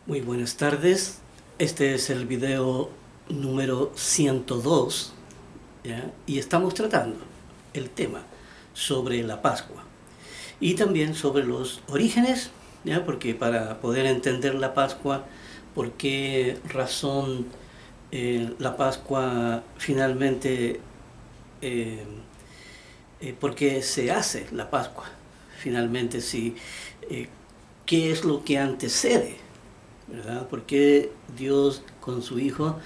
Muy buenas tardes. Este es el video número 102, ¿ya? Y estamos tratando el tema sobre la Pascua y también sobre los orígenes, ¿ya? Porque para poder entender la Pascua, por qué razón la Pascua finalmente, eh, por qué se hace la Pascua finalmente, si, qué es lo que antecede, ¿verdad? Porque Dios con su Hijo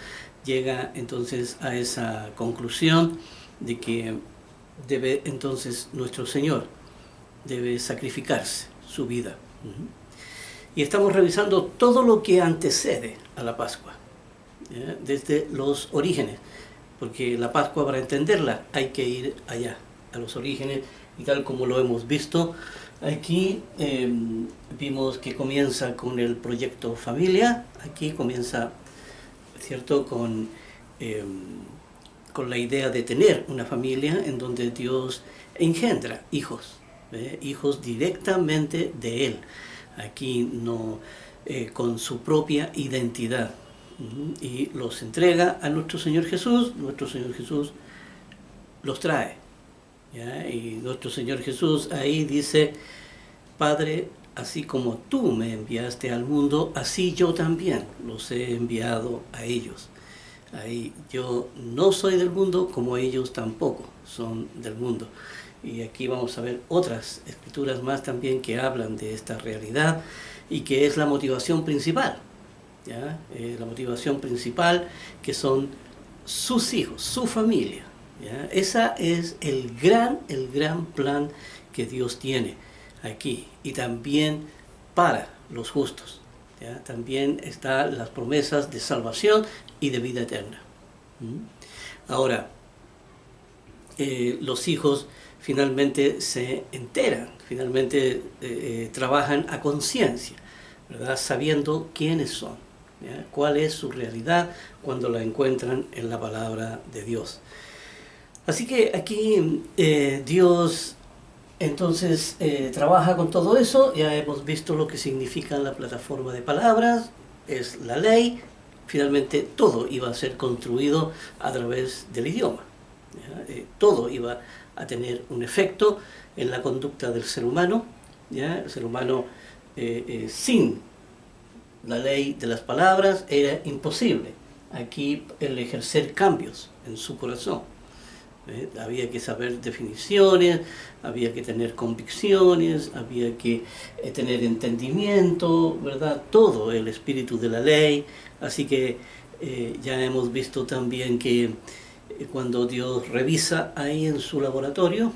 llega entonces a esa conclusión de que debe entonces nuestro Señor debe sacrificarse su vida. Y estamos revisando todo lo que antecede a la Pascua, ¿ya? Desde los orígenes, porque la Pascua, para entenderla, hay que ir allá, a los orígenes, y tal como lo hemos visto aquí, vimos que comienza con el proyecto familia. Aquí comienza, ¿cierto?, con la idea de tener una familia en donde Dios engendra hijos, hijos directamente de Él. Aquí no con su propia identidad, y los entrega a nuestro Señor Jesús. Nuestro Señor Jesús los trae, ¿ya? Y nuestro Señor Jesús ahí dice: Padre, así como tú me enviaste al mundo, así yo también los he enviado a ellos. Ahí yo no soy del mundo, como ellos tampoco son del mundo. Y aquí vamos a ver otras escrituras más también que hablan de esta realidad y que es la motivación principal, ¿ya? La motivación principal, que son sus hijos, su familia, ¿ya? Esa es el gran plan que Dios tiene aquí, y también para los justos, ¿ya? También están las promesas de salvación y de vida eterna. Ahora, los hijos finalmente se enteran, finalmente trabajan a conciencia, ¿verdad? Sabiendo quiénes son, ¿ya? Cuál es su realidad cuando la encuentran en la palabra de Dios. Así que aquí Dios entonces trabaja con todo eso. Ya hemos visto lo que significa la plataforma de palabras, es la ley. Finalmente todo iba a ser construido a través del idioma, ¿ya? Todo iba a tener un efecto en la conducta del ser humano, ¿ya? El ser humano sin la ley de las palabras era imposible aquí el ejercer cambios en su corazón. Había que saber definiciones, había que tener convicciones, había que tener entendimiento, ¿verdad? Todo el espíritu de la ley. Así que ya hemos visto también que cuando Dios revisa ahí en su laboratorio,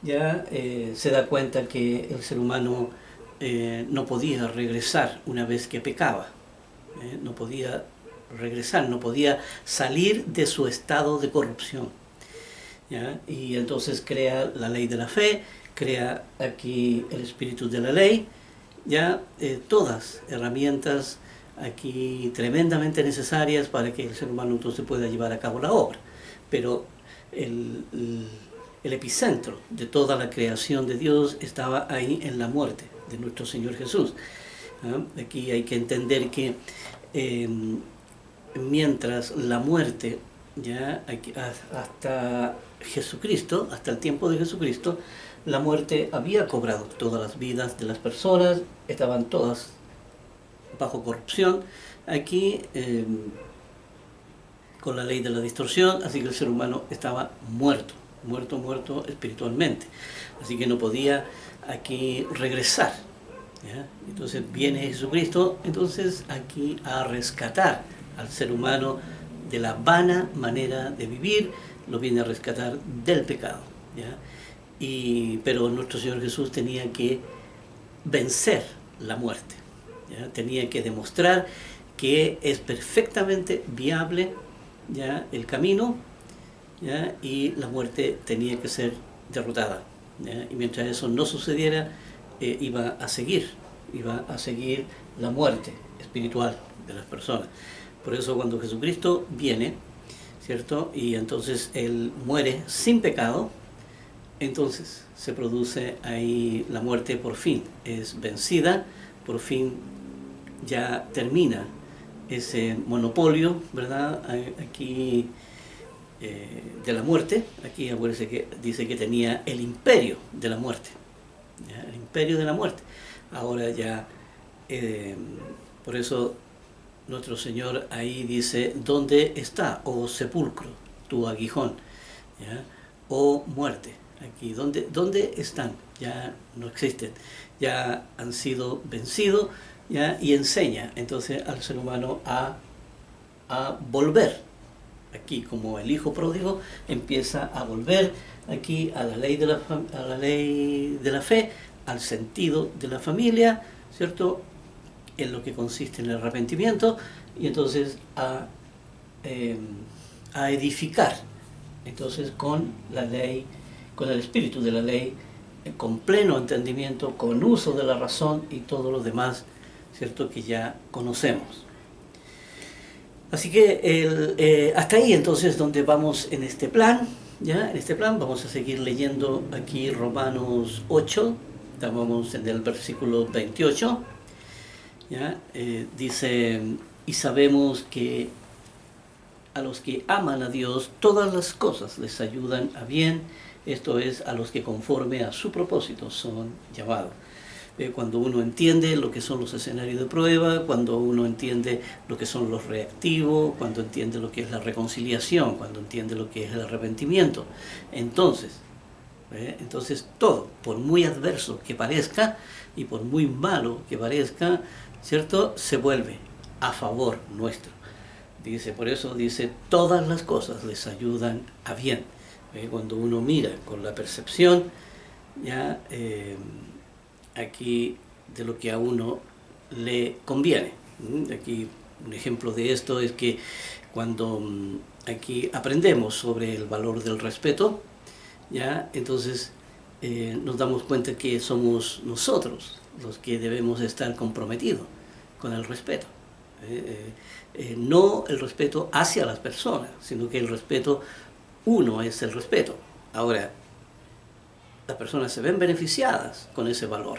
ya se da cuenta que el ser humano no podía regresar una vez que pecaba, no podía regresar, no podía salir de su estado de corrupción, ¿ya? Y entonces crea la ley de la fe, crea aquí el espíritu de la ley, ya todas herramientas aquí tremendamente necesarias para que el ser humano entonces pueda llevar a cabo la obra. Pero el epicentro de toda la creación de Dios estaba ahí en la muerte de nuestro Señor Jesús. Aquí hay que entender que mientras la muerte, ya hasta Jesucristo, hasta el tiempo de Jesucristo, la muerte había cobrado todas las vidas de las personas, estaban todas bajo corrupción. Aquí con la ley de la distorsión, así que el ser humano estaba muerto espiritualmente, así que no podía aquí regresar, ¿ya? Entonces viene Jesucristo entonces aquí a rescatar al ser humano de la vana manera de vivir, lo viene a rescatar del pecado, ¿ya? Pero nuestro Señor Jesús tenía que vencer la muerte, ¿ya? Tenía que demostrar que es perfectamente viable, ¿ya?, el camino, ¿ya? Y la muerte tenía que ser derrotada, ¿ya? Y mientras eso no sucediera, iba a seguir la muerte espiritual de las personas. Por eso cuando Jesucristo viene, ¿cierto?, y entonces Él muere sin pecado, entonces se produce ahí la muerte, por fin es vencida, por fin ya termina ese monopolio, ¿verdad? Aquí de la muerte. Aquí acuérdense que dice que tenía el imperio de la muerte, ¿ya? El imperio de la muerte. Ahora ya, por eso nuestro Señor ahí dice: ¿dónde está, oh sepulcro, tu aguijón? ¿Ya? Oh muerte, aquí, ¿dónde están? Ya no existen, ya han sido vencidos, ¿ya? Y enseña entonces al ser humano a volver. Aquí, como el hijo pródigo, empieza a volver aquí a la ley de la ley de la fe, al sentido de la familia, ¿cierto? En lo que consiste en el arrepentimiento, y entonces a edificar, entonces con la ley, con el espíritu de la ley, con pleno entendimiento, con uso de la razón y todo lo demás, ¿cierto?, que ya conocemos. Así que hasta ahí entonces donde vamos en este plan, ¿ya? En este plan vamos a seguir leyendo aquí Romanos 8, estamos en el versículo 28, ¿ya? Dice: y sabemos que a los que aman a Dios todas las cosas les ayudan a bien, esto es, a los que conforme a su propósito son llamados. Cuando uno entiende lo que son los escenarios de prueba, cuando uno entiende lo que son los reactivos, cuando entiende lo que es la reconciliación, cuando entiende lo que es el arrepentimiento, entonces todo, por muy adverso que parezca y por muy malo que parezca, ¿cierto?, se vuelve a favor nuestro. Dice, por eso dice: todas las cosas les ayudan a bien. Cuando uno mira con la percepción, ya aquí, de lo que a uno le conviene. Aquí un ejemplo de esto es que cuando aquí aprendemos sobre el valor del respeto, ¿ya? Entonces nos damos cuenta que somos nosotros los que debemos estar comprometidos con el respeto. No el respeto hacia las personas, sino que el respeto, uno es el respeto. Ahora, las personas se ven beneficiadas con ese valor.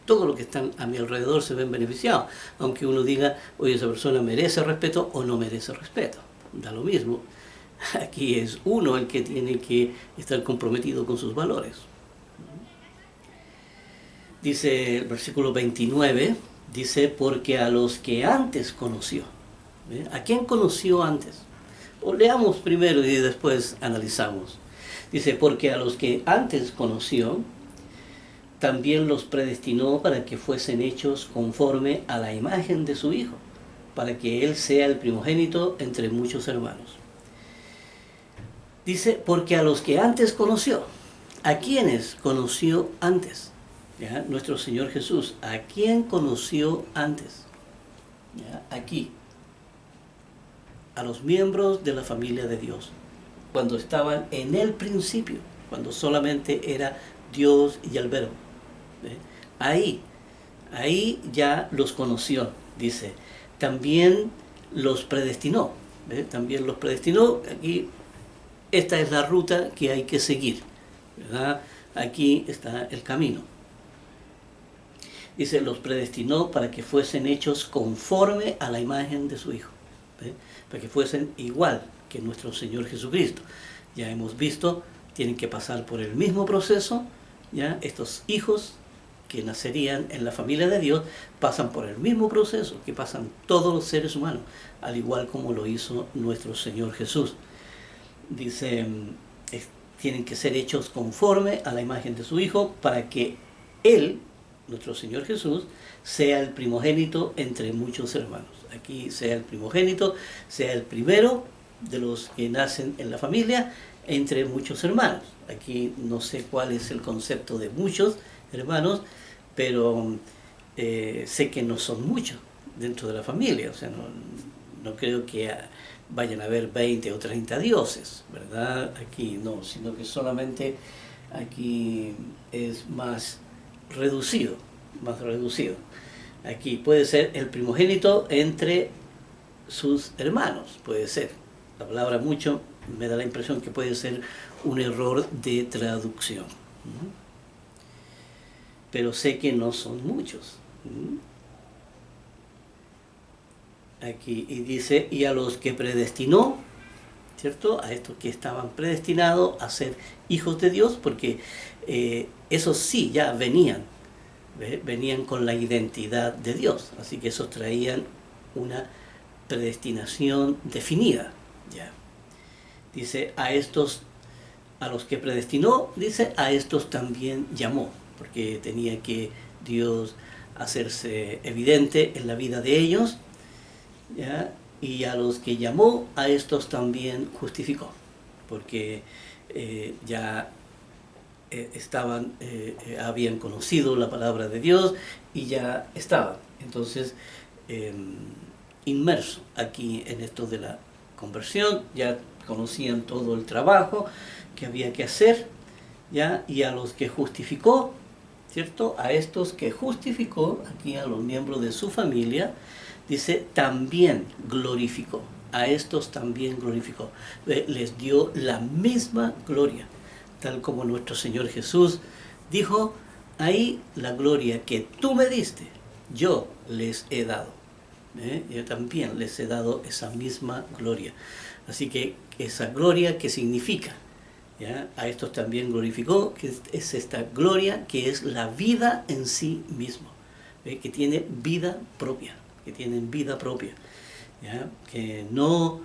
Todo lo que están a mi alrededor se ven beneficiados, aunque uno diga: oye, esa persona merece respeto o no merece respeto, da lo mismo. Aquí es uno el que tiene que estar comprometido con sus valores. Dice el versículo 29, dice: porque a los que antes conoció. ¿A quién conoció antes? O leamos primero y después analizamos. Dice: porque a los que antes conoció, también los predestinó para que fuesen hechos conforme a la imagen de su Hijo, para que Él sea el primogénito entre muchos hermanos. Dice: porque a los que antes conoció. ¿A quiénes conoció antes? ¿Ya? Nuestro Señor Jesús. ¿A quién conoció antes? ¿Ya? Aquí. A los miembros de la familia de Dios, cuando estaban en el principio, cuando solamente era Dios y el Verbo. Ahí ya los conoció, dice. También los predestinó. También los predestinó. Aquí, esta es la ruta que hay que seguir, ¿verdad? Aquí está el camino. Dice: los predestinó para que fuesen hechos conforme a la imagen de su Hijo. Para que fuesen igual que nuestro Señor Jesucristo. Ya hemos visto, tienen que pasar por el mismo proceso, ¿ya? Estos hijos que nacerían en la familia de Dios pasan por el mismo proceso que pasan todos los seres humanos, al igual como lo hizo nuestro Señor Jesús. Dice, tienen que ser hechos conforme a la imagen de su Hijo, para que Él, nuestro Señor Jesús, sea el primogénito entre muchos hermanos. Aquí sea el primogénito, sea el primero de los que nacen en la familia entre muchos hermanos. Aquí no sé cuál es el concepto de muchos hermanos, pero sé que no son muchos dentro de la familia. O sea, no creo que vayan a haber 20 o 30 dioses, ¿verdad? Aquí no, sino que solamente aquí es más reducido, más reducido. Aquí puede ser el primogénito entre sus hermanos, puede ser. La palabra mucho me da la impresión que puede ser un error de traducción. Pero sé que no son muchos. aquí, y dice, y a los que predestinó, ¿cierto? A estos que estaban predestinados a ser hijos de Dios, porque esos sí ya venían con la identidad de Dios, así que esos traían una predestinación definida, ya. Dice, a los que predestinó, dice, a estos también llamó, porque tenía que Dios hacerse evidente en la vida de ellos, ¿ya? Y a los que llamó, a estos también justificó, porque ya habían conocido la palabra de Dios y ya estaban, entonces, inmersos aquí en esto de la conversión, ya conocían todo el trabajo que había que hacer, ¿ya? Y a los que justificó, ¿cierto? A estos que justificó, aquí a los miembros de su familia, dice, también glorificó, a estos también glorificó, les dio la misma gloria, tal como nuestro Señor Jesús dijo, ahí la gloria que tú me diste, yo les he dado. Yo también les he dado esa misma gloria. Así que esa gloria, ¿qué significa? ¿Ya? A estos también glorificó, que es esta gloria que es la vida en sí mismo, que tiene vida propia, que tienen vida propia, ¿ya? Que no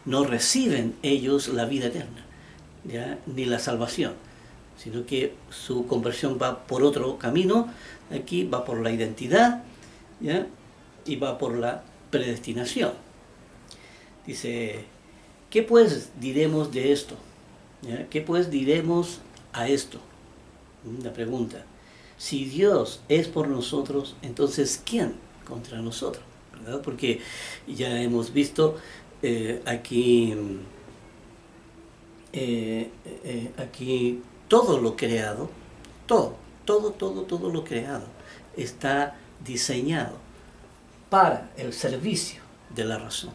reciben ellos la vida eterna, ¿ya? Ni la salvación, sino que su conversión va por otro camino, aquí va por la identidad, ¿ya? Y va por la predestinación. Dice, ¿qué pues diremos de esto? ¿Ya? ¿Qué pues diremos a esto? La pregunta. Si Dios es por nosotros, entonces ¿quién contra nosotros? ¿Verdad? Porque ya hemos visto aquí todo lo creado, todo lo creado está diseñado para el servicio de la razón,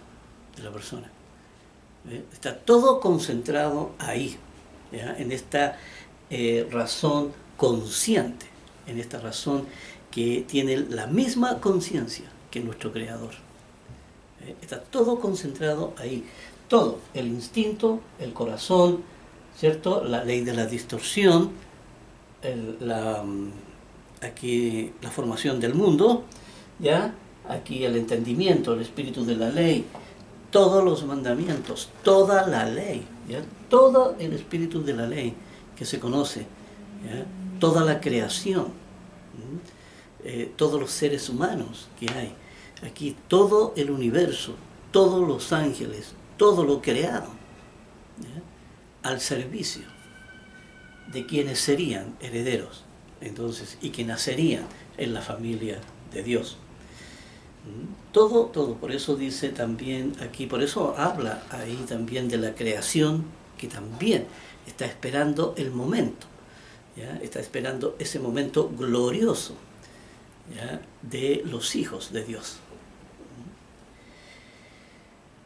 de la persona. Está todo concentrado ahí, ¿ya? En esta razón consciente, en esta razón que tiene la misma conciencia que nuestro Creador. Está todo concentrado ahí, todo, el instinto, el corazón, ¿cierto? La ley de la distorsión, aquí la formación del mundo, ¿ya? Aquí el entendimiento, el espíritu de la ley, todos los mandamientos, toda la ley, ¿ya? Todo el espíritu de la ley que se conoce, ¿ya? Toda la creación, todos los seres humanos que hay, aquí todo el universo, todos los ángeles, todo lo creado, ¿ya? Al servicio de quienes serían herederos, entonces, y que nacerían en la familia de Dios. Todo, por eso dice también aquí, por eso habla ahí también de la creación, que también está esperando el momento, ¿ya? Está esperando ese momento glorioso, ¿ya? De los hijos de Dios.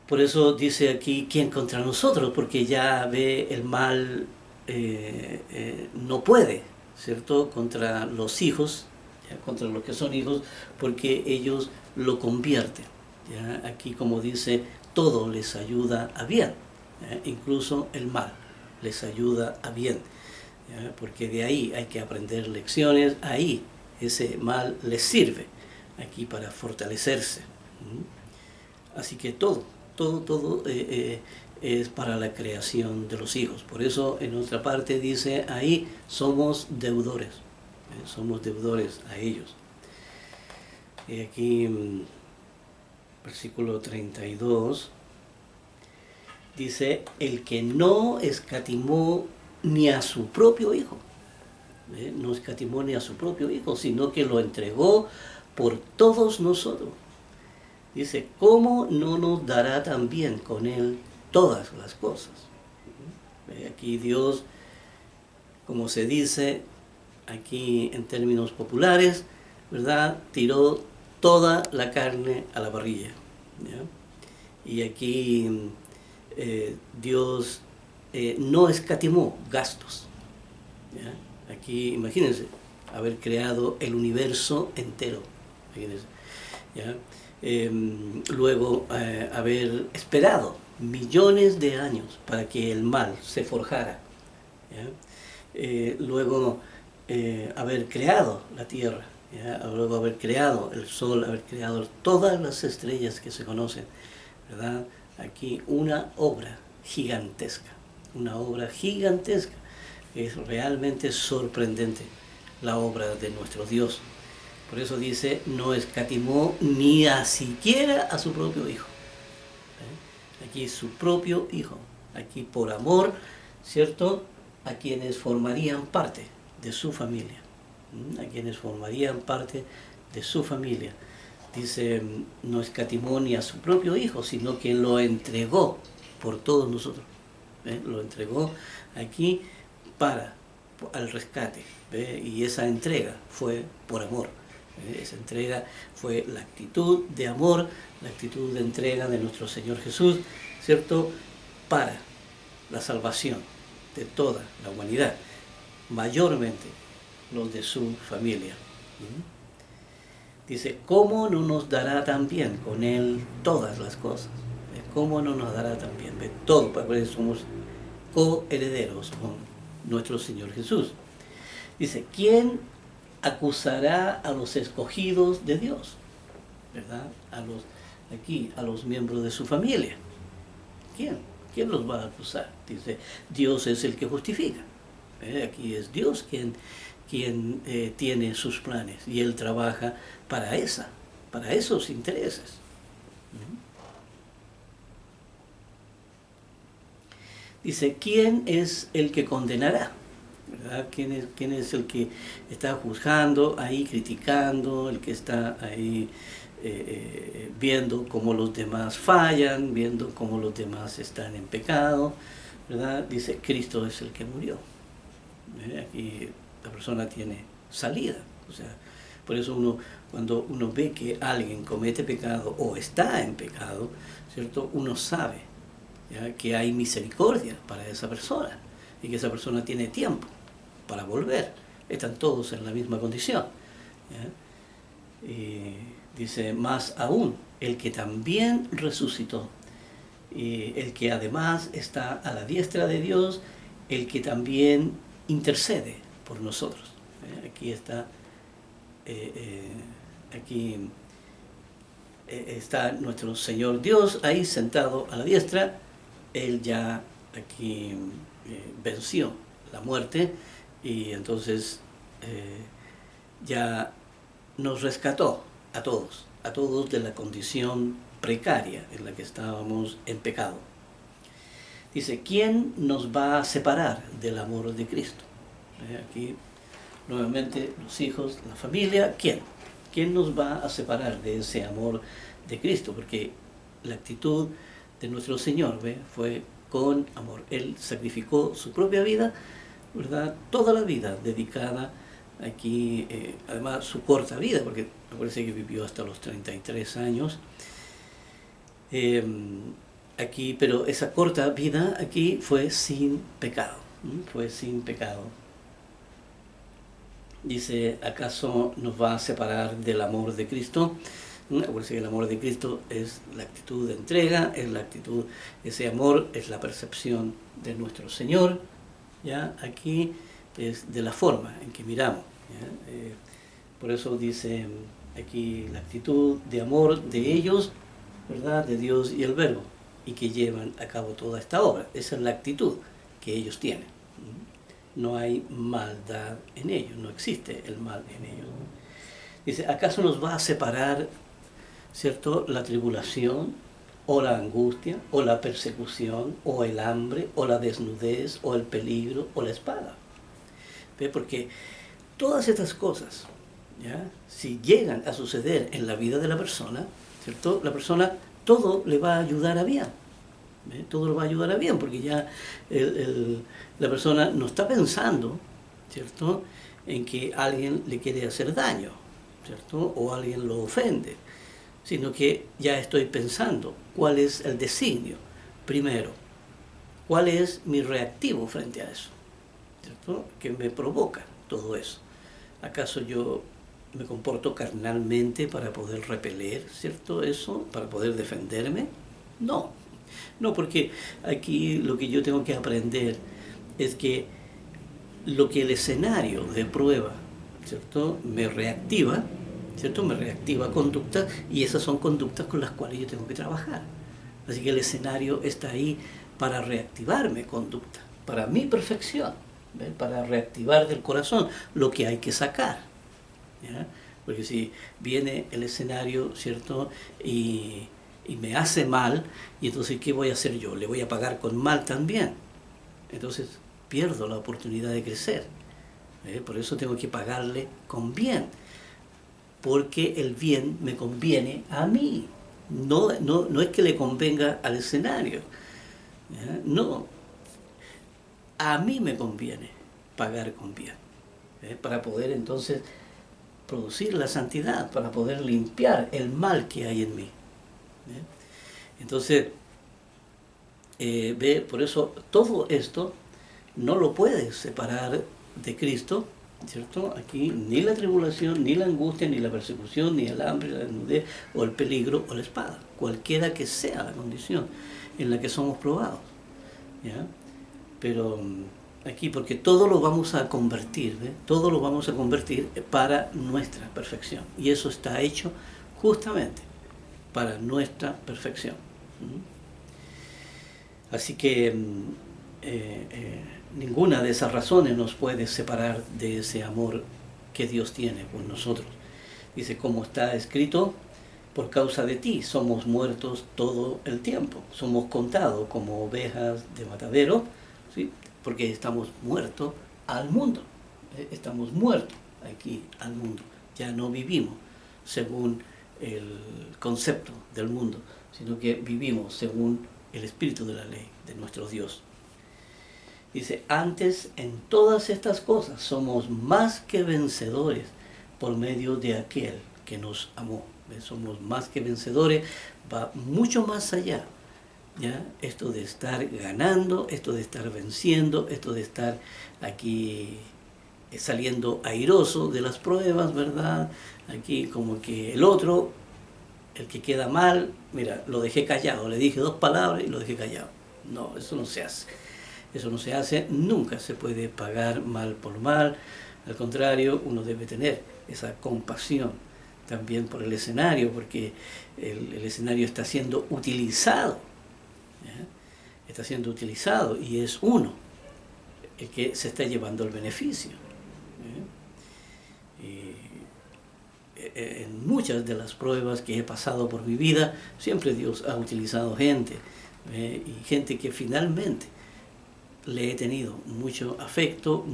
Por eso dice aquí, ¿quién contra nosotros? Porque ya ve el mal, no puede, ¿cierto? Contra los hijos, ¿ya? Contra los que son hijos, porque ellos lo convierten, ¿ya? Aquí, como dice, todo les ayuda a bien, ¿ya? Incluso el mal les ayuda a bien, ¿ya? Porque de ahí hay que aprender lecciones, ahí ese mal les sirve aquí para fortalecerse. Así que todo es para la creación de los hijos. Por eso en otra parte dice ahí, somos deudores, somos deudores a ellos. Y aquí, versículo 32, dice, el que no escatimó ni a su propio hijo, no escatimó ni a su propio hijo, sino que lo entregó por todos nosotros. Dice, ¿cómo no nos dará también con él todas las cosas? Aquí Dios, como se dice aquí en términos populares, ¿verdad? Tiró toda la carne a la parrilla, ¿ya? Y aquí Dios no escatimó gastos, ¿ya? Aquí imagínense haber creado el universo entero, imagínense. ¿ya? Luego haber esperado millones de años para que el mal se forjara, ¿ya? Luego haber creado la tierra, ¿ya? Luego haber creado el sol, haber creado todas las estrellas que se conocen, ¿verdad? Aquí una obra gigantesca, es realmente sorprendente la obra de nuestro Dios. Por eso dice, no escatimó ni a siquiera a su propio Hijo. Aquí su propio Hijo, aquí por amor, ¿cierto? A quienes formarían parte de su familia, a quienes formarían parte de su familia. Dice, no escatimó ni a su propio Hijo, sino que lo entregó por todos nosotros. Lo entregó aquí al rescate, y esa entrega fue por amor. Esa entrega fue la actitud de amor, la actitud de entrega de nuestro Señor Jesús, ¿cierto? Para la salvación de toda la humanidad, mayormente los de su familia. Dice, ¿cómo no nos dará también con Él todas las cosas? ¿Cómo no nos dará también? Todo, porque somos coherederos con nuestro Señor Jesús. Dice, ¿quién acusará a los escogidos de Dios? ¿Verdad? A los miembros de su familia. ¿Quién? ¿Quién los va a acusar? Dice, Dios es el que justifica. Aquí es Dios quien tiene sus planes y Él trabaja para esos intereses. Dice, ¿quién es el que condenará? ¿Verdad? ¿Quién es el que está juzgando, ahí criticando, el que está ahí viendo cómo los demás fallan, viendo cómo los demás están en pecado? ¿Verdad? Dice, Cristo es el que murió. Aquí la persona tiene salida. O sea, por eso cuando uno ve que alguien comete pecado o está en pecado, ¿cierto? Uno sabe, ¿ya?, que hay misericordia para esa persona y que esa persona tiene tiempo para volver. Están todos en la misma condición, ¿ya? Y dice, más aún, el que también resucitó, y el que además está a la diestra de Dios, el que también intercede por nosotros. Aquí está, está nuestro Señor Dios ahí sentado a la diestra. Él ya aquí venció la muerte y entonces ya nos rescató a todos de la condición precaria en la que estábamos en pecado. Dice, ¿quién nos va a separar del amor de Cristo? Aquí nuevamente los hijos, la familia, ¿quién? ¿Quién nos va a separar de ese amor de Cristo? Porque la actitud de nuestro Señor fue con amor. Él sacrificó su propia vida, ¿verdad? Toda la vida dedicada aquí, además su corta vida, porque me parece que vivió hasta los 33 años. Aquí, pero esa corta vida aquí fue sin pecado, fue sin pecado. Dice, ¿acaso nos va a separar del amor de Cristo? Acuérdense que el amor de Cristo es la actitud de entrega, es la actitud, ese amor es la percepción de nuestro Señor, ¿ya? Aquí es de la forma en que miramos, ¿ya? Por eso dice aquí la actitud de amor de ellos, ¿verdad?, de Dios y el Verbo, y que llevan a cabo toda esta obra. Esa es la actitud que ellos tienen. No hay maldad en ellos, no existe el mal en ellos. Dice, ¿acaso nos va a separar, ¿cierto?, la tribulación, o la angustia, o la persecución, o el hambre, o la desnudez, o el peligro, o la espada? ¿Ve? Porque todas estas cosas, ¿ya?, si llegan a suceder en la vida de la persona, ¿cierto?, la persona, todo le va a ayudar a bien. ¿Ve? Todo le va a ayudar a bien, porque ya la persona no está pensando, ¿cierto?, en que alguien le quiere hacer daño, ¿cierto?, o alguien lo ofende, sino que ya estoy pensando cuál es el designio primero, cuál es mi reactivo frente a eso, ¿cierto?, que me provoca todo eso. ¿Acaso yo me comporto carnalmente para poder repeler, ¿cierto? Eso, para poder defenderme. No, no, porque aquí lo que yo tengo que aprender es que lo que el escenario de prueba, ¿cierto?, me reactiva, ¿cierto?, me reactiva conductas, y esas son conductas con las cuales yo tengo que trabajar. Así que el escenario está ahí para reactivarme conducta, para mi perfección, ¿ves?, para reactivar del corazón lo que hay que sacar, ¿ya? Porque si viene el escenario, ¿cierto?, y me hace mal, y entonces ¿qué voy a hacer yo? ¿Le voy a pagar con mal también? Entonces pierdo la oportunidad de crecer. Por eso tengo que pagarle con bien, porque el bien me conviene a mí. No es que le convenga al escenario, ¿ya? No, a mí me conviene pagar con bien, para poder entonces producir la santidad, para poder limpiar el mal que hay en mí. Entonces, por eso todo esto no lo puedes separar de Cristo, ¿cierto? Aquí ni la tribulación, ni la angustia, ni la persecución, ni el hambre, la desnudez, o el peligro, o la espada, cualquiera que sea la condición en la que somos probados, ¿ya? Pero aquí, porque todo lo vamos a convertir, ¿ve? Todo lo vamos a convertir para nuestra perfección, y eso está hecho justamente para nuestra perfección. Así que ninguna de esas razones nos puede separar de ese amor que Dios tiene por nosotros. Dice, como está escrito, por causa de ti somos muertos todo el tiempo, somos contados como ovejas de matadero, ¿sí?, porque estamos muertos al mundo, estamos muertos aquí al mundo, ya no vivimos según el concepto del mundo, sino que vivimos según el espíritu de la ley de nuestro Dios. Dice, antes en todas estas cosas somos más que vencedores por medio de aquel que nos amó. Somos más que vencedores, va mucho más allá, ¿ya? Esto de estar ganando, esto de estar venciendo, esto de estar aquí saliendo airoso de las pruebas, ¿verdad? Aquí como que el otro, el que queda mal, mira, lo dejé callado, le dije 2 palabras y lo dejé callado. No, eso no se hace. Eso no se hace, nunca se puede pagar mal por mal. Al contrario, uno debe tener esa compasión también por el escenario, porque el escenario está siendo utilizado, ¿ya? Está siendo utilizado, y es uno el que se está llevando el beneficio, ¿ya? Y en muchas de las pruebas que he pasado por mi vida, siempre Dios ha utilizado gente, y gente que finalmente le he tenido mucho afecto,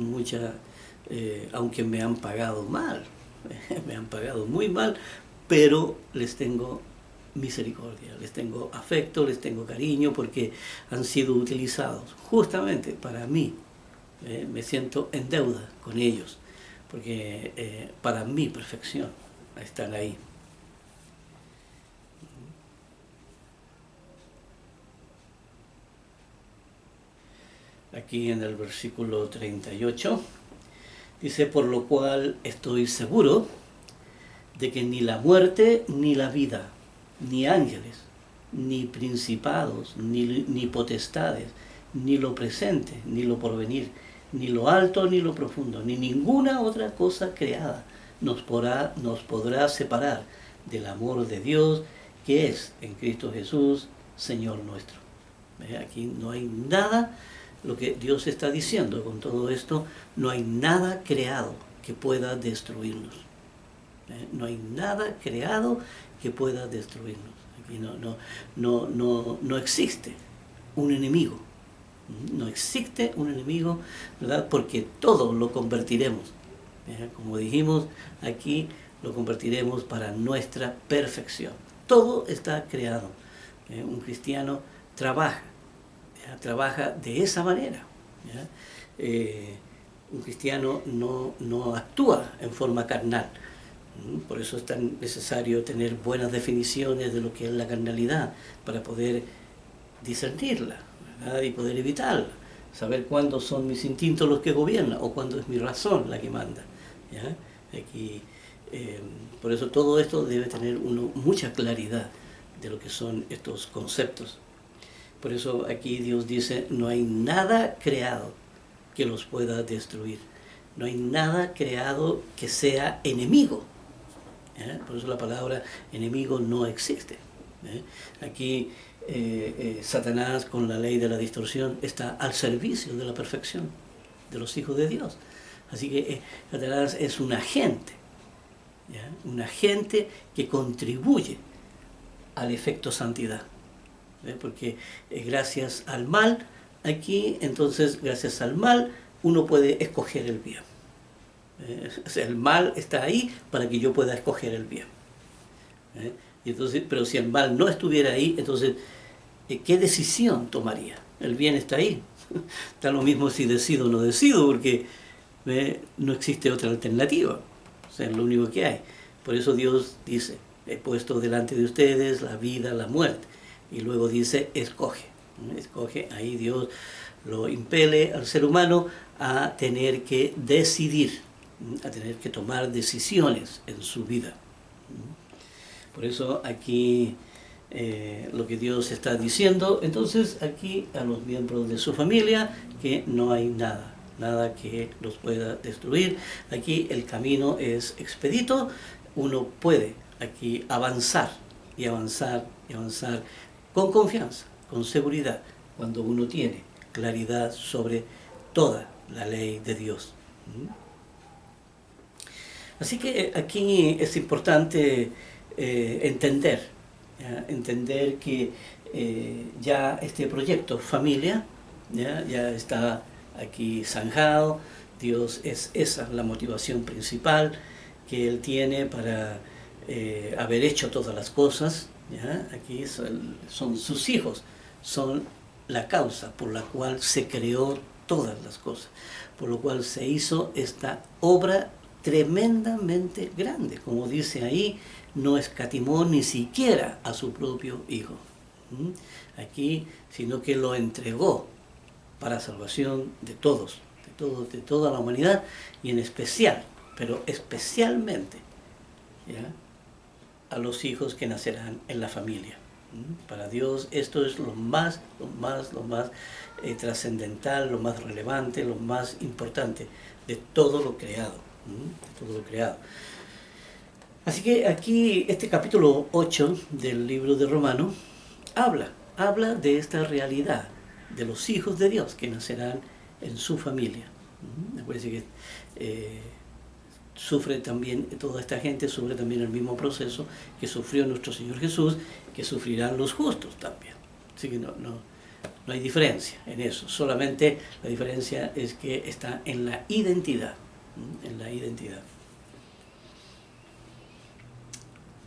aunque me han pagado mal, me han pagado muy mal, pero les tengo misericordia, les tengo afecto, les tengo cariño, porque han sido utilizados justamente para mí. Me siento en deuda con ellos, porque para mi perfección están ahí. Aquí en el versículo 38, dice, por lo cual estoy seguro de que ni la muerte ni la vida, ni ángeles, ni principados, ni potestades, ni lo presente, ni lo porvenir, ni lo alto, ni lo profundo, ni ninguna otra cosa creada nos podrá separar del amor de Dios que es en Cristo Jesús, Señor nuestro. Aquí no hay nada. Lo que Dios está diciendo con todo esto, no hay nada creado que pueda destruirnos. No hay nada creado que pueda destruirnos. Aquí no existe un enemigo. No existe un enemigo, ¿verdad? Porque todo lo convertiremos. Como dijimos aquí, lo convertiremos para nuestra perfección. Todo está creado. Un cristiano trabaja de esa manera, ¿ya? Un cristiano no actúa en forma carnal. Por eso es tan necesario tener buenas definiciones de lo que es la carnalidad, para poder discernirla, ¿verdad?, y poder evitarla, saber cuándo son mis instintos los que gobiernan o cuándo es mi razón la que manda, ¿ya? Aquí Por eso todo esto debe tener uno mucha claridad de lo que son estos conceptos. Por eso aquí Dios dice, no hay nada creado que los pueda destruir. No hay nada creado que sea enemigo. Por eso la palabra enemigo no existe. Aquí Satanás, con la ley de la distorsión, está al servicio de la perfección de los hijos de Dios. Así que Satanás es un agente, un agente que contribuye al efecto santidad. Porque gracias al mal, aquí, entonces, gracias al mal, uno puede escoger el bien. O sea, el mal está ahí para que yo pueda escoger el bien. Y entonces, pero si el mal no estuviera ahí, entonces, ¿qué decisión tomaría? El bien está ahí. Está lo mismo si decido o no decido, porque no existe otra alternativa. O sea, es lo único que hay. Por eso Dios dice, he puesto delante de ustedes la vida, la muerte. Y luego dice, escoge. Escoge, ahí Dios lo impele al ser humano a tener que decidir, a tener que tomar decisiones en su vida. Por eso aquí lo que Dios está diciendo, entonces aquí a los miembros de su familia, que no hay nada que los pueda destruir. Aquí el camino es expedito, uno puede aquí avanzar y avanzar y avanzar con confianza, con seguridad, cuando uno tiene claridad sobre toda la ley de Dios. Así que aquí es importante entender que ya este proyecto familia ya está aquí zanjado. Dios es esa la motivación principal que Él tiene para haber hecho todas las cosas. Aquí son sus hijos, son la causa por la cual se creó todas las cosas, por lo cual se hizo esta obra tremendamente grande. Como dice ahí, no escatimó ni siquiera a su propio hijo aquí, sino que lo entregó para salvación de todos, de toda la humanidad, y en especial, pero especialmente, a los hijos que nacerán en la familia. Para Dios esto es lo más trascendental, lo más relevante, lo más importante de todo lo creado. De todo lo creado. Así que aquí este capítulo 8 del libro de Romanos habla de esta realidad de los hijos de Dios que nacerán en su familia. Acuérdense que sufre también, toda esta gente sufre también el mismo proceso que sufrió nuestro Señor Jesús, que sufrirán los justos también. Así que no hay diferencia en eso, solamente la diferencia es que está en la identidad, en la identidad.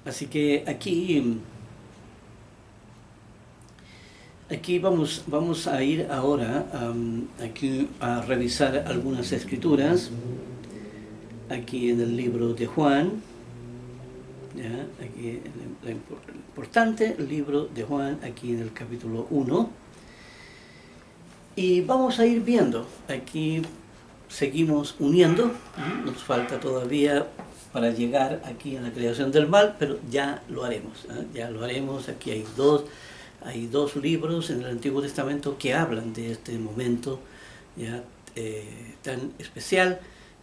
Así que aquí vamos a ir ahora aquí a revisar algunas escrituras, aquí en el libro de Juan, aquí el importante libro de Juan, aquí en el capítulo 1, y vamos a ir viendo, aquí seguimos uniendo, nos falta todavía para llegar aquí a la creación del mal, pero ya lo haremos, aquí hay dos libros en el Antiguo Testamento que hablan de este momento tan especial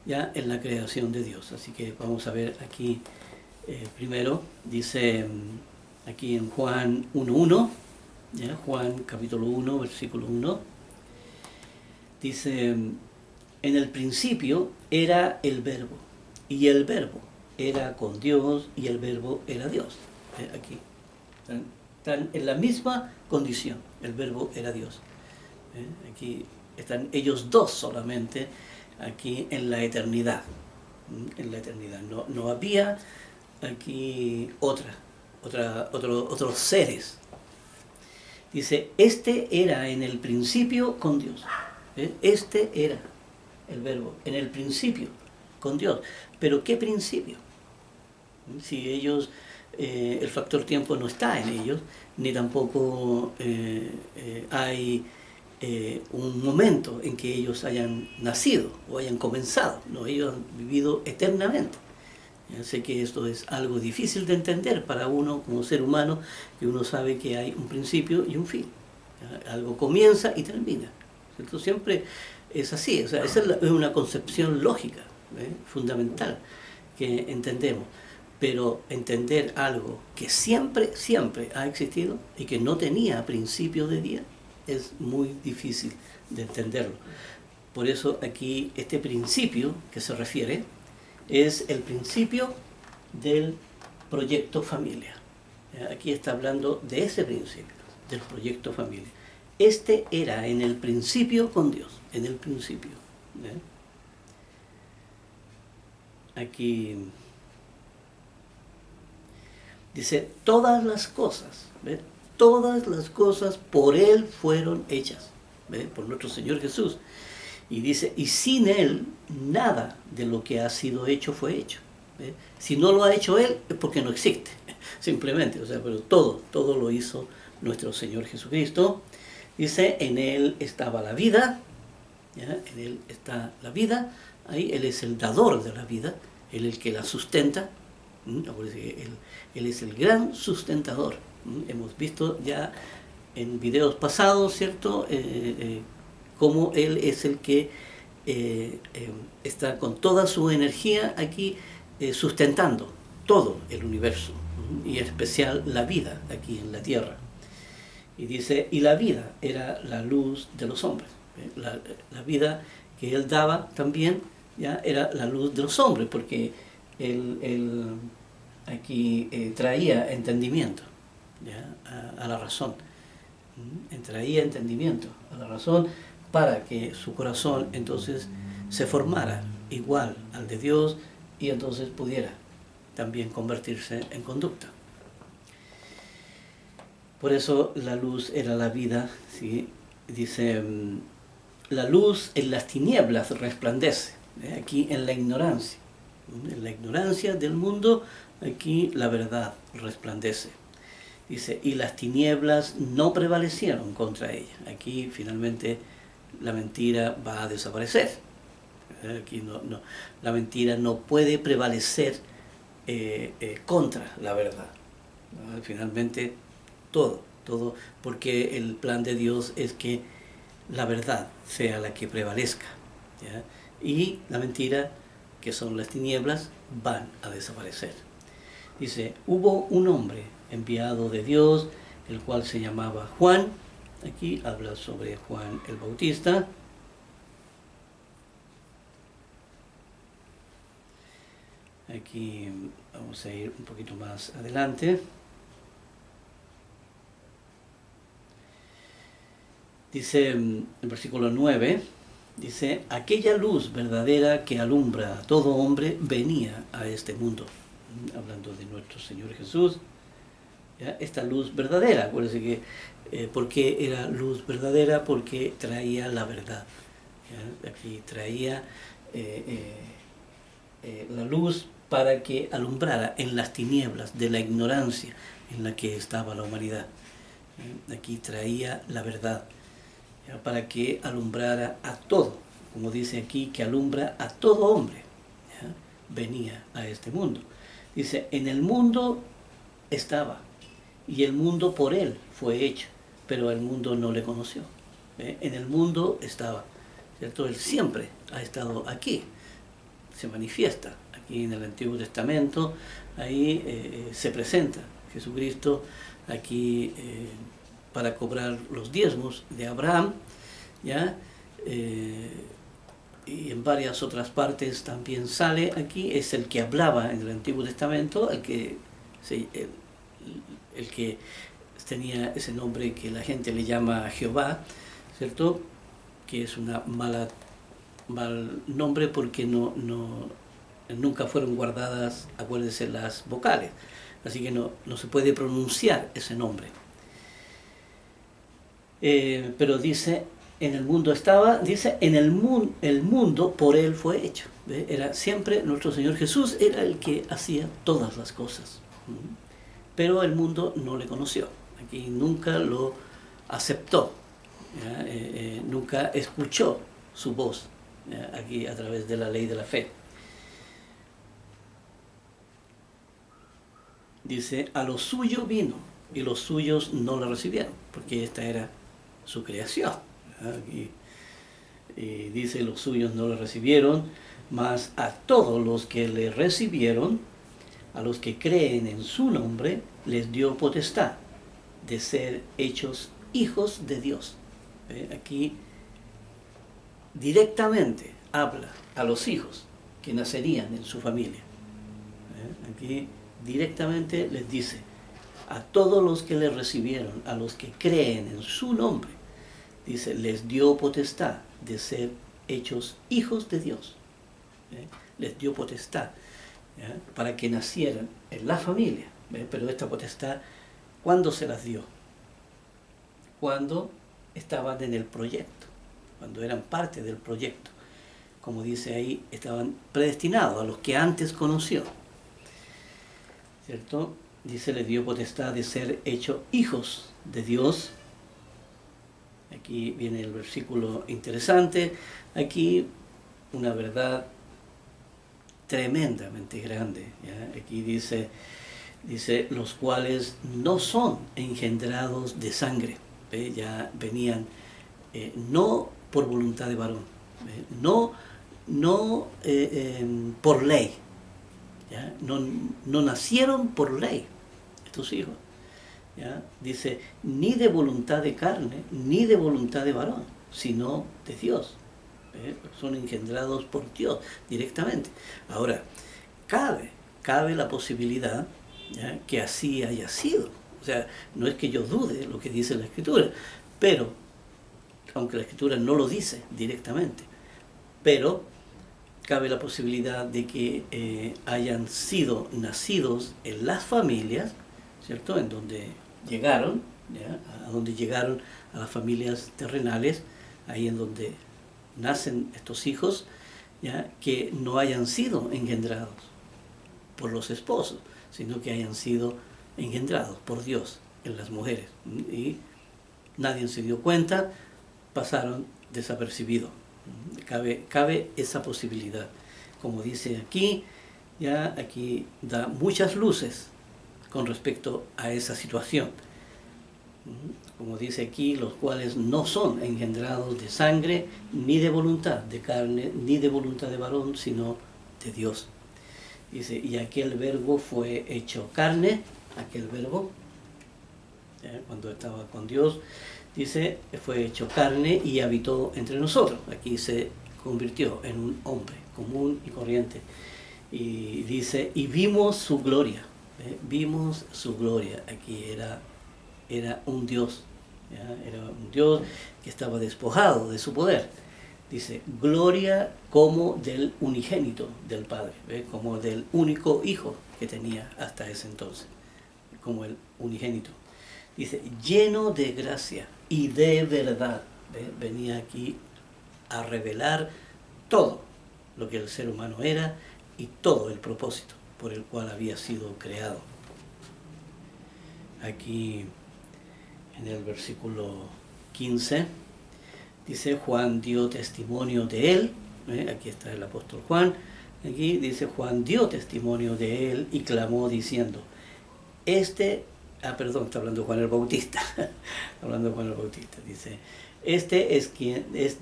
en la creación de Dios. Así que vamos a ver aquí primero, dice aquí en Juan 1.1, Juan capítulo 1, versículo 1, dice, en el principio era el Verbo, y el Verbo era con Dios, y el Verbo era Dios. Aquí están en la misma condición, el Verbo era Dios. Aquí están ellos dos solamente, aquí en la eternidad. No había aquí otros seres. Dice, este era en el principio con Dios. Este era el Verbo, en el principio con Dios. ¿Pero qué principio? Si ellos, el factor tiempo no está en ellos, ni tampoco hay un momento en que ellos hayan nacido o hayan comenzado. No, ellos han vivido eternamente. Ya sé que esto es algo difícil de entender para uno como ser humano, que uno sabe que hay un principio y un fin. ¿Ya? Algo comienza y termina. ¿Cierto? Siempre es así, o sea, esa es una concepción lógica, fundamental, que entendemos. Pero entender algo que siempre, siempre ha existido y que no tenía principio de día, es muy difícil de entenderlo. Por eso aquí este principio que se refiere es el principio del proyecto familia. Aquí está hablando de ese principio, del proyecto familia. Este era en el principio con Dios, en el principio. Aquí dice, todas las cosas, ¿ve? Todas las cosas por Él fueron hechas, ¿ve? Por nuestro Señor Jesús. Y dice, y sin Él, nada de lo que ha sido hecho fue hecho. ¿Ve? Si no lo ha hecho Él, es porque no existe, simplemente. O sea, pero todo lo hizo nuestro Señor Jesucristo. Dice, en Él estaba la vida, ¿ya? En Él está la vida, ahí Él es el dador de la vida, Él es el que la sustenta. Él es el gran sustentador. Hemos visto ya en videos pasados, ¿cierto? Cómo Él es el que está con toda su energía aquí sustentando todo el universo, y en especial la vida aquí en la tierra. Y dice, y la vida era la luz de los hombres. La vida que Él daba también ya era la luz de los hombres, porque Él aquí traía entendimiento, ¿ya? A la razón. Traía entendimiento a la razón para que su corazón entonces se formara igual al de Dios y entonces pudiera también convertirse en conducta. Por eso la luz era la vida, ¿sí? Dice, la luz en las tinieblas resplandece, aquí en la ignorancia. En la ignorancia del mundo, aquí la verdad resplandece. Dice, y las tinieblas no prevalecieron contra ella. Aquí finalmente la mentira va a desaparecer. Aquí la mentira no puede prevalecer contra la verdad. Finalmente todo, porque el plan de Dios es que la verdad sea la que prevalezca, ¿ya? Y la mentira, que son las tinieblas, van a desaparecer. Dice, hubo un hombre enviado de Dios, el cual se llamaba Juan. Aquí habla sobre Juan el Bautista. Aquí vamos a ir un poquito más adelante. Dice en el versículo 9, dice, aquella luz verdadera que alumbra a todo hombre venía a este mundo. Hablando de nuestro Señor Jesús, ¿ya? Esta luz verdadera, acuérdense que, ¿por qué era luz verdadera? Porque traía la verdad, ¿ya? Aquí traía la luz para que alumbrara en las tinieblas de la ignorancia en la que estaba la humanidad. Aquí traía la verdad, ¿ya? Para que alumbrara a todo, como dice aquí, que alumbra a todo hombre, ¿ya? Venía a este mundo. Dice, en el mundo estaba, y el mundo por Él fue hecho, pero el mundo no le conoció. En el mundo estaba, ¿cierto? Él siempre ha estado aquí, se manifiesta aquí en el Antiguo Testamento, ahí se presenta Jesucristo aquí para cobrar los diezmos de Abraham, ¿ya? Y en varias otras partes también sale aquí, es el que hablaba en el Antiguo Testamento, el que tenía ese nombre que la gente le llama Jehová, ¿cierto? Que es un mal nombre porque nunca fueron guardadas, acuérdense, las vocales, así que no se puede pronunciar ese nombre. Pero dice, en el mundo estaba, dice, en el mundo por Él fue hecho. ¿Ve? Era siempre nuestro Señor Jesús, era el que hacía todas las cosas. Pero el mundo no le conoció, aquí nunca lo aceptó, nunca escuchó su voz, aquí a través de la ley de la fe. dice, a lo suyo vino y los suyos no lo recibieron, porque esta era su creación. Y dice, los suyos no lo recibieron, mas a todos los que le recibieron, a los que creen en su nombre, les dio potestad de ser hechos hijos de Dios. Aquí directamente habla a los hijos que nacerían en su familia. Aquí directamente les dice, a todos los que le recibieron, a los que creen en su nombre, dice, les dio potestad de ser hechos hijos de Dios. Les dio potestad para que nacieran en la familia. Pero esta potestad, ¿cuándo se las dio? Cuando estaban en el proyecto, cuando eran parte del proyecto. Como dice ahí, estaban predestinados a los que antes conoció. ¿Cierto? Dice, les dio potestad de ser hechos hijos de Dios. Aquí viene el versículo interesante. Aquí una verdad tremendamente grande. Aquí dice, los cuales no son engendrados de sangre. Ya venían no por voluntad de varón, no por ley. ¿Ya? No nacieron por ley estos hijos. ¿Ya? Dice, ni de voluntad de carne, ni de voluntad de varón, sino de Dios. Son engendrados por Dios directamente. Ahora, cabe la posibilidad, ¿ya?, que así haya sido. O sea, no es que yo dude lo que dice la Escritura, pero, aunque la Escritura no lo dice directamente, pero cabe la posibilidad de que hayan sido nacidos en las familias, ¿cierto?, en donde llegaron, ¿ya?, a donde llegaron a las familias terrenales, ahí en donde nacen estos hijos, ¿ya?, que no hayan sido engendrados por los esposos, sino que hayan sido engendrados por Dios en las mujeres. Y nadie se dio cuenta, pasaron desapercibidos. Cabe esa posibilidad. Como dice aquí, ya aquí da muchas luces con respecto a esa situación. Como dice aquí, los cuales no son engendrados de sangre, ni de voluntad de carne, ni de voluntad de varón, sino de Dios. Dice, y aquel verbo fue hecho carne, aquel verbo, cuando estaba con Dios, dice, fue hecho carne y habitó entre nosotros. Aquí se convirtió en un hombre común y corriente. Y dice, y vimos su gloria. Vimos su gloria. Aquí era un Dios. Era un Dios que estaba despojado de su poder. Dice, gloria como del unigénito del Padre, como del único hijo que tenía hasta ese entonces, como el unigénito. Dice, lleno de gracia y de verdad. Venía aquí a revelar todo lo que el ser humano era y todo el propósito por el cual había sido creado. Aquí en el versículo 15 dice, Juan dio testimonio de él. Aquí está el apóstol Juan. Aquí dice, Juan dio testimonio de él y clamó diciendo, perdón, está hablando Juan el Bautista. Hablando Juan el Bautista. Dice, este es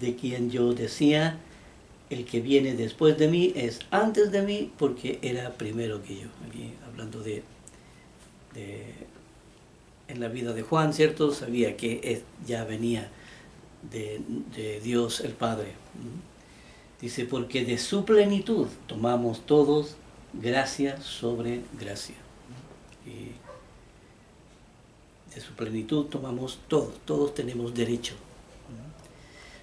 de quien yo decía, el que viene después de mí es antes de mí, porque era primero que yo. Aquí hablando en la vida de Juan, ¿cierto? Sabía que ya venía de Dios el Padre. Dice, porque de su plenitud tomamos todos gracia sobre gracia. Y de su plenitud tomamos todos tenemos derecho.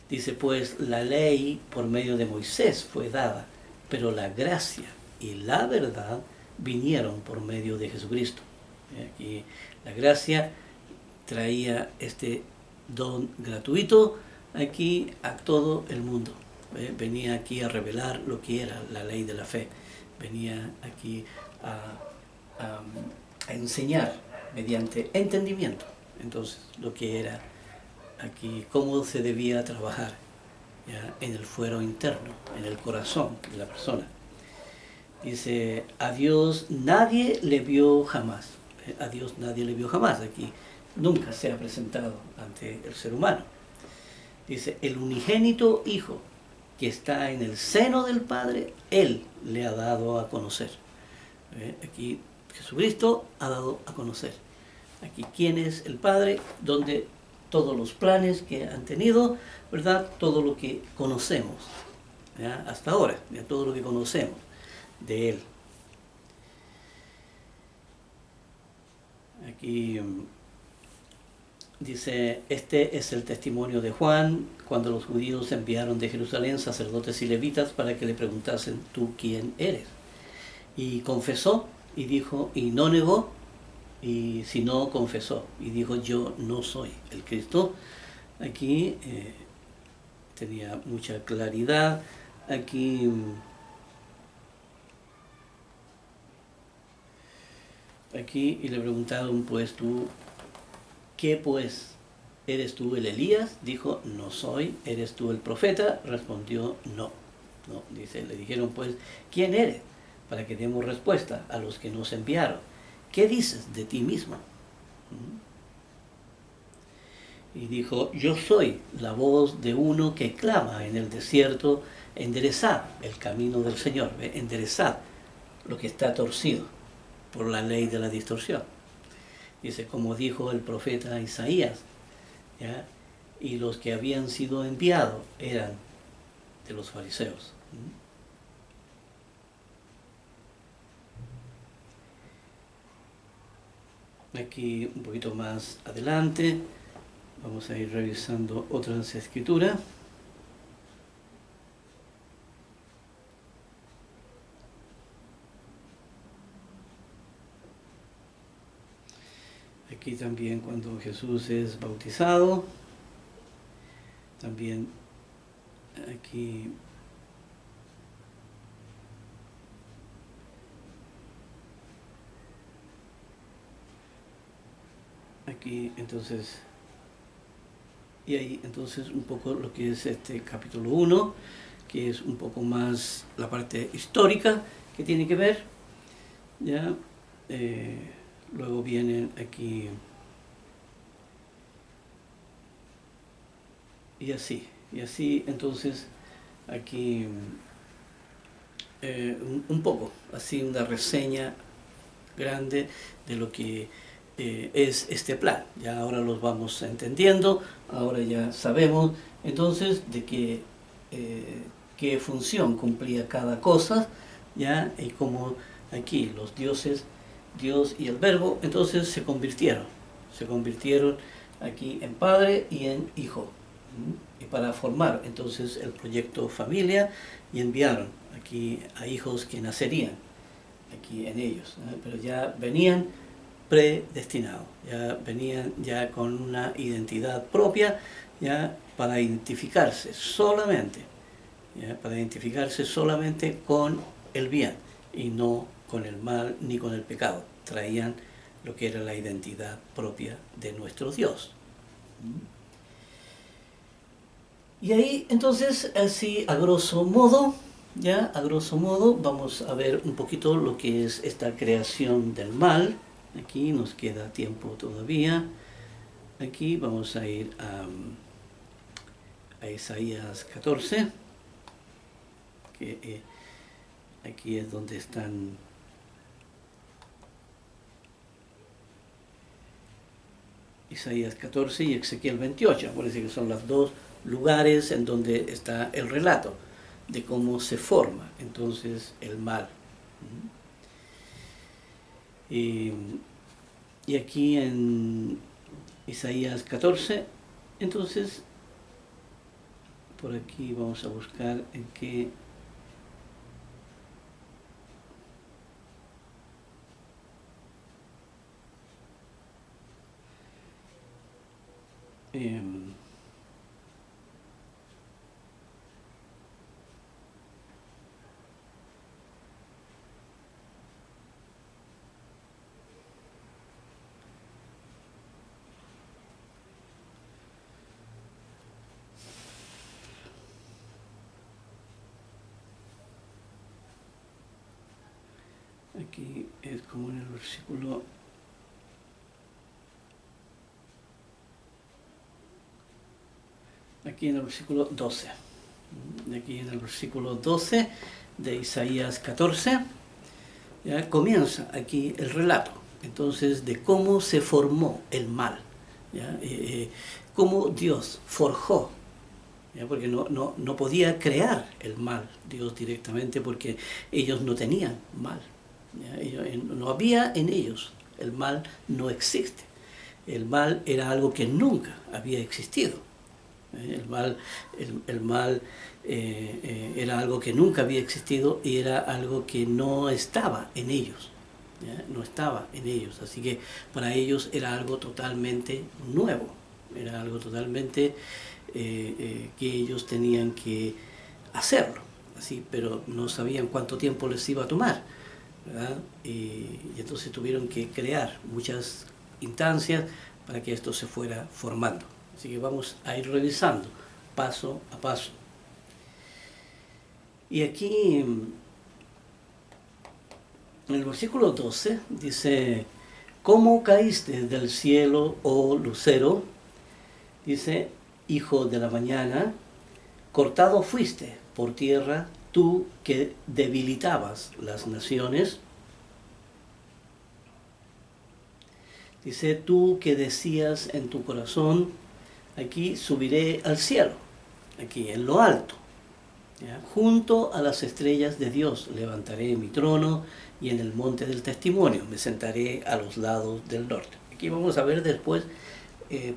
Dice, pues la ley por medio de Moisés fue dada, pero la gracia y la verdad vinieron por medio de Jesucristo. Aquí la gracia traía este don gratuito aquí a todo el mundo. Venía aquí a revelar lo que era la ley de la fe. Venía aquí a enseñar mediante entendimiento, entonces, lo que era aquí, cómo se debía trabajar, ¿ya?, en el fuero interno, en el corazón de la persona. Dice, a Dios nadie le vio jamás. A Dios nadie le vio jamás. Aquí nunca se ha presentado ante el ser humano. Dice, el unigénito Hijo que está en el seno del Padre, Él le ha dado a conocer. Aquí Jesucristo ha dado a conocer. Aquí quién es el Padre, donde todos los planes que han tenido, ¿verdad? Todo lo que conocemos, ¿ya? Hasta ahora, ¿ya? Todo lo que conocemos de Él. Aquí dice, este es el testimonio de Juan, cuando los judíos enviaron de Jerusalén sacerdotes y levitas para que le preguntasen, ¿tú quién eres? Y confesó y dijo, y no negó, y si no confesó, y dijo, yo no soy el Cristo. Aquí tenía mucha claridad, aquí y le preguntaron, pues tú, ¿qué pues? ¿Eres tú el Elías? Dijo, no soy. ¿Eres tú el profeta? Respondió, no. No, dice, le dijeron, pues, ¿quién eres? Para que demos respuesta a los que nos enviaron. ¿Qué dices de ti mismo? Y dijo, yo soy la voz de uno que clama en el desierto, enderezad el camino del Señor, enderezad lo que está torcido por la ley de la distorsión. Dice, como dijo el profeta Isaías, ¿ya? Y los que habían sido enviados eran de los fariseos. Aquí un poquito más adelante vamos a ir revisando otras escrituras. Aquí también cuando Jesús es bautizado, también aquí entonces, y ahí entonces un poco lo que es este capítulo 1, que es un poco más la parte histórica que tiene que ver, ¿ya? Luego vienen aquí, y así entonces aquí un poco, así una reseña grande de lo que es este plan. Ya ahora los vamos entendiendo, ahora ya sabemos entonces de qué función cumplía cada cosa, ya, y cómo aquí los dioses, Dios y el Verbo, entonces se convirtieron aquí en Padre y en Hijo, y para formar entonces el proyecto familia, y enviaron aquí a hijos que nacerían aquí en ellos, ¿no? Pero ya venían predestinados, ya venían ya con una identidad propia, ya para identificarse solamente, ya para identificarse solamente con el bien y no con el mal ni con el pecado. Traían lo que era la identidad propia de nuestro Dios. Y ahí entonces, así a grosso modo, ya a grosso modo, vamos a ver un poquito lo que es esta creación del mal. Aquí nos queda tiempo todavía. Aquí vamos a ir a Isaías 14, que aquí es donde están Isaías 14 y Ezequiel 28. Parece que son los dos lugares en donde está el relato de cómo se forma entonces el mal. Y aquí en Isaías 14, entonces, por aquí vamos a buscar en qué... Aquí es como en el versículo... Aquí en el versículo 12. Aquí en el versículo 12 de Isaías 14, ya comienza aquí el relato, entonces, de cómo se formó el mal, ¿ya? Cómo Dios forjó, ¿ya? Porque no podía crear el mal Dios directamente, porque ellos no tenían mal, ¿ya? No había en ellos, el mal no existe, el mal era algo que nunca había existido. El mal era algo que nunca había existido y era algo que no estaba en ellos, ¿ya? No estaba en ellos, así que para ellos era algo totalmente nuevo, era algo totalmente que ellos tenían que hacerlo, así, pero no sabían cuánto tiempo les iba a tomar, ¿verdad? Y entonces tuvieron que crear muchas instancias para que esto se fuera formando. Así que vamos a ir revisando paso a paso. Y aquí, en el versículo 12, dice: ¿Cómo caíste del cielo, oh lucero? Dice: hijo de la mañana, cortado fuiste por tierra, tú que debilitabas las naciones. Dice: tú que decías en tu corazón, aquí subiré al cielo, aquí en lo alto, ¿ya? Junto a las estrellas de Dios levantaré mi trono, y en el monte del testimonio me sentaré a los lados del norte. Aquí vamos a ver después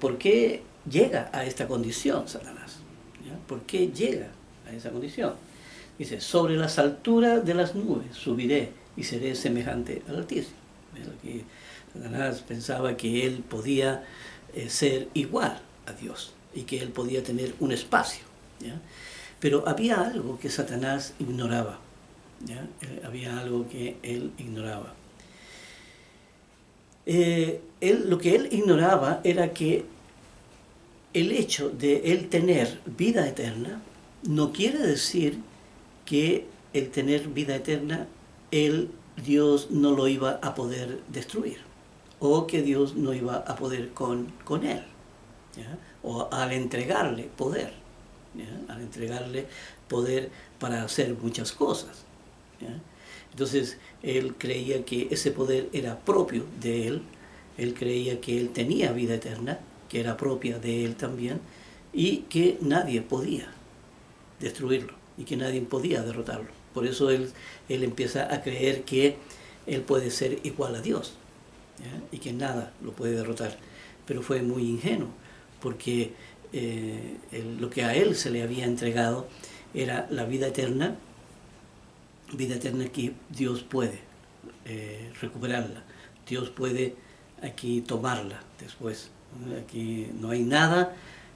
por qué llega a esta condición Satanás, ¿ya? ¿Por qué llega a esa condición? Dice: sobre las alturas de las nubes subiré y seré semejante al Altísimo. Aquí Satanás pensaba que él podía ser igual a Dios y que él podía tener un espacio, ¿ya? Pero había algo que Satanás ignoraba, ¿ya? Había algo que él ignoraba. Lo que él ignoraba era que el hecho de él tener vida eterna no quiere decir que el tener vida eterna, Dios no lo iba a poder destruir, o que Dios no iba a poder con él, ¿ya? O al entregarle poder, ¿ya? Al entregarle poder para hacer muchas cosas, ¿ya? Entonces él creía que ese poder era propio de él creía que él tenía vida eterna, que era propia de él también, y que nadie podía destruirlo, y que nadie podía derrotarlo. Por eso él empieza a creer que él puede ser igual a Dios, ¿ya? Y que nada lo puede derrotar. Pero fue muy ingenuo, porque lo que a él se le había entregado era la vida eterna que Dios puede recuperarla, Dios puede aquí tomarla después. Aquí no hay nada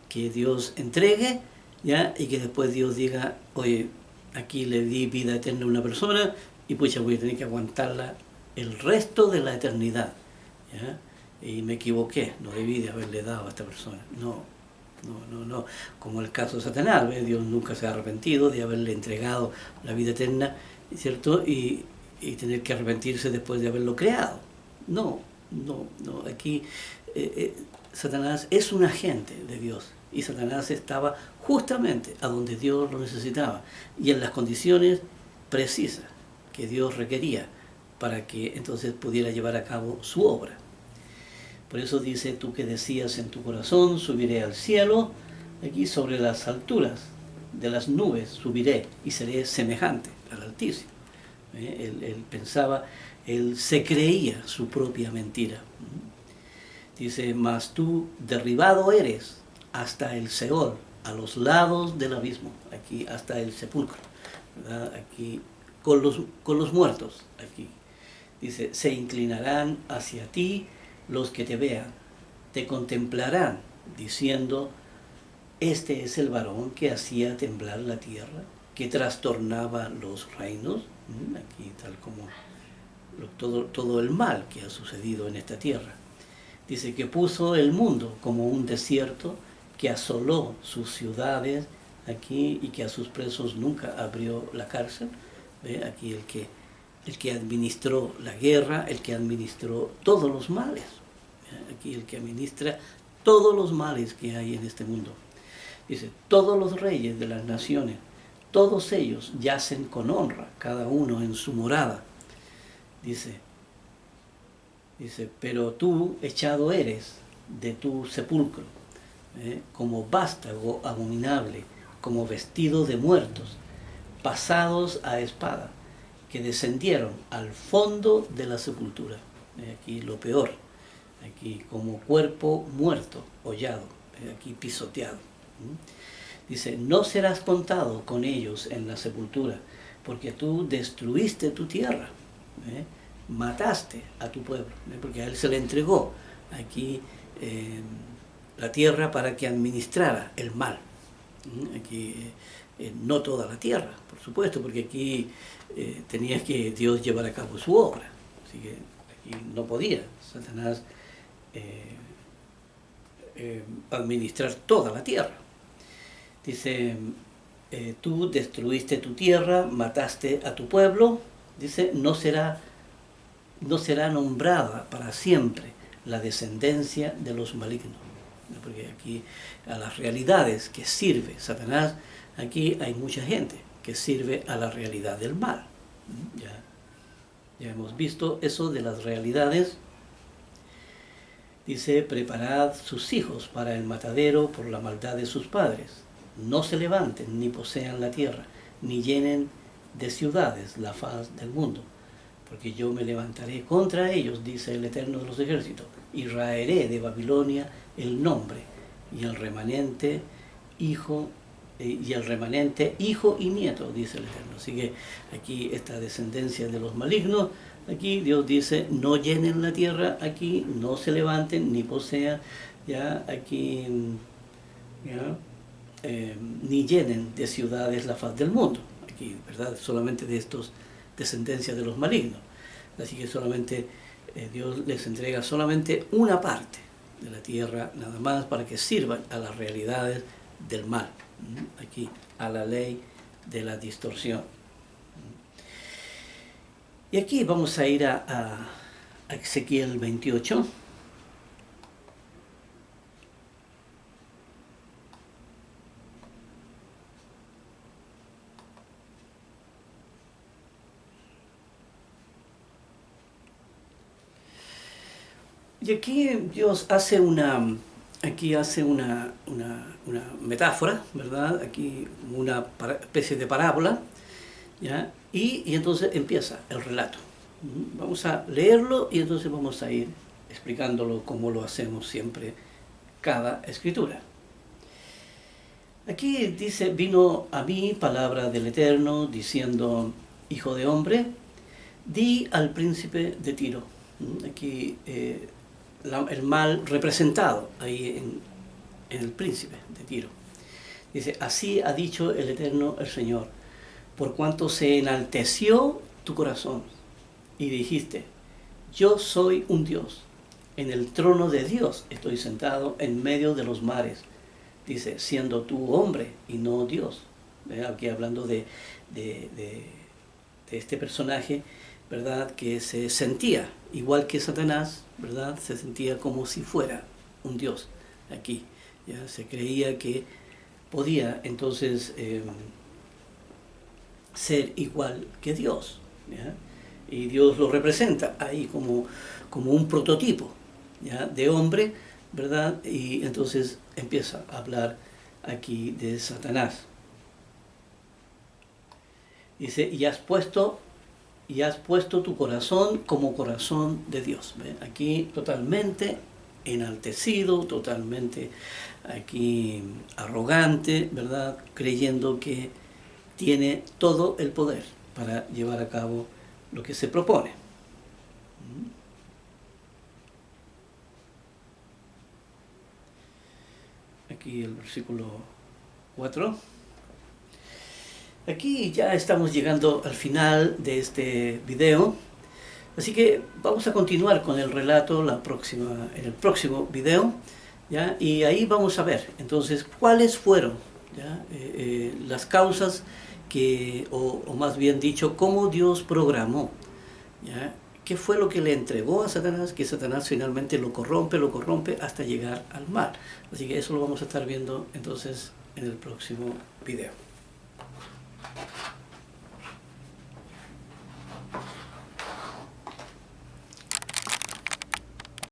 que Dios entregue, ¿ya? Y que después Dios diga: oye, aquí le di vida eterna a una persona y pues ya voy a tener que aguantarla el resto de la eternidad, ¿ya? Y me equivoqué, no debí de haberle dado a esta persona. No, como el caso de Satanás, ¿ves? Dios nunca se ha arrepentido de haberle entregado la vida eterna, ¿cierto? Y tener que arrepentirse después de haberlo creado. No, aquí Satanás es un agente de Dios, y Satanás estaba justamente a donde Dios lo necesitaba y en las condiciones precisas que Dios requería para que entonces pudiera llevar a cabo su obra. Por eso dice: tú que decías en tu corazón, subiré al cielo, aquí sobre las alturas de las nubes subiré y seré semejante al Altísimo. Él pensaba, él se creía su propia mentira. Dice: mas tú derribado eres hasta el Seol, a los lados del abismo, aquí hasta el sepulcro, ¿verdad? Aquí con los muertos, aquí. Dice: se inclinarán hacia ti los que te vean, te contemplarán, diciendo: este es el varón que hacía temblar la tierra, que trastornaba los reinos. Aquí tal como todo el mal que ha sucedido en esta tierra. Dice que puso el mundo como un desierto, que asoló sus ciudades aquí y que a sus presos nunca abrió la cárcel. ¿Ve? Aquí el que el que administró la guerra, el que administró todos los males. Aquí el que administra todos los males que hay en este mundo. Dice, todos los reyes de las naciones, todos ellos yacen con honra, cada uno en su morada. Dice, pero tú echado eres de tu sepulcro, como vástago abominable, como vestido de muertos, pasados a espada, que descendieron al fondo de la sepultura. Aquí lo peor, aquí como cuerpo muerto, hollado, aquí pisoteado. Dice, no serás contado con ellos en la sepultura, porque tú destruiste tu tierra, mataste a tu pueblo, porque a él se le entregó aquí la tierra para que administrara el mal. Aquí no toda la tierra, por supuesto, porque aquí tenía que Dios llevar a cabo su obra, así que aquí no podía Satanás administrar toda la tierra. Dice, tú destruiste tu tierra, mataste a tu pueblo. Dice, no será nombrada para siempre la descendencia de los malignos. Porque aquí a las realidades que sirve Satanás, aquí hay mucha gente que sirve a la realidad del mal. Ya hemos visto eso de las realidades. Dice, preparad sus hijos para el matadero por la maldad de sus padres. No se levanten ni posean la tierra, ni llenen de ciudades la faz del mundo. Porque yo me levantaré contra ellos, dice el Eterno de los ejércitos, y raeré de Babilonia el nombre, y el remanente hijo y nieto, dice el Eterno. Así que aquí esta descendencia de los malignos, aquí Dios dice, no llenen la tierra, aquí no se levanten ni posean, aquí ni llenen de ciudades la faz del mundo. Aquí, ¿verdad? Solamente de estos descendencia de los malignos. Así que solamente Dios les entrega solamente una parte de la tierra, nada más, para que sirvan a las realidades del mal, aquí, a la ley de la distorsión. Y aquí vamos a ir a Ezequiel 28. Y aquí Dios hace una metáfora, ¿verdad? Aquí una especie de parábola, ¿ya? Y entonces empieza el relato. Vamos a leerlo y entonces vamos a ir explicándolo como lo hacemos siempre cada escritura. Aquí dice, vino a mí palabra del Eterno diciendo, hijo de hombre, di al príncipe de Tiro. Aquí el mal representado ahí en el príncipe de Tiro. Dice, así ha dicho el Eterno, el Señor, por cuanto se enalteció tu corazón y dijiste, yo soy un Dios, en el trono de Dios estoy sentado en medio de los mares. Dice, siendo tú hombre y no Dios. Aquí hablando de este personaje, ¿verdad? Que se sentía, igual que Satanás, ¿verdad? Se sentía como si fuera un Dios aquí. ¿Ya? Se creía que podía entonces ser igual que Dios. ¿Ya? Y Dios lo representa ahí como un prototipo, ¿ya? De hombre, ¿verdad? Y entonces empieza a hablar aquí de Satanás. Dice, y has puesto tu corazón como corazón de Dios. ¿Ve? Aquí totalmente enaltecido, totalmente aquí arrogante, ¿verdad? Creyendo que tiene todo el poder para llevar a cabo lo que se propone. Aquí el versículo 4. Aquí ya estamos llegando al final de este video, así que vamos a continuar con el relato en el próximo video, ¿ya? Y ahí vamos a ver entonces cuáles fueron, ¿ya? Las causas o más bien dicho, cómo Dios programó ¿ya? ¿Qué fue lo que le entregó a Satanás? Que Satanás finalmente lo corrompe hasta llegar al mal. Así que eso lo vamos a estar viendo entonces en el próximo video.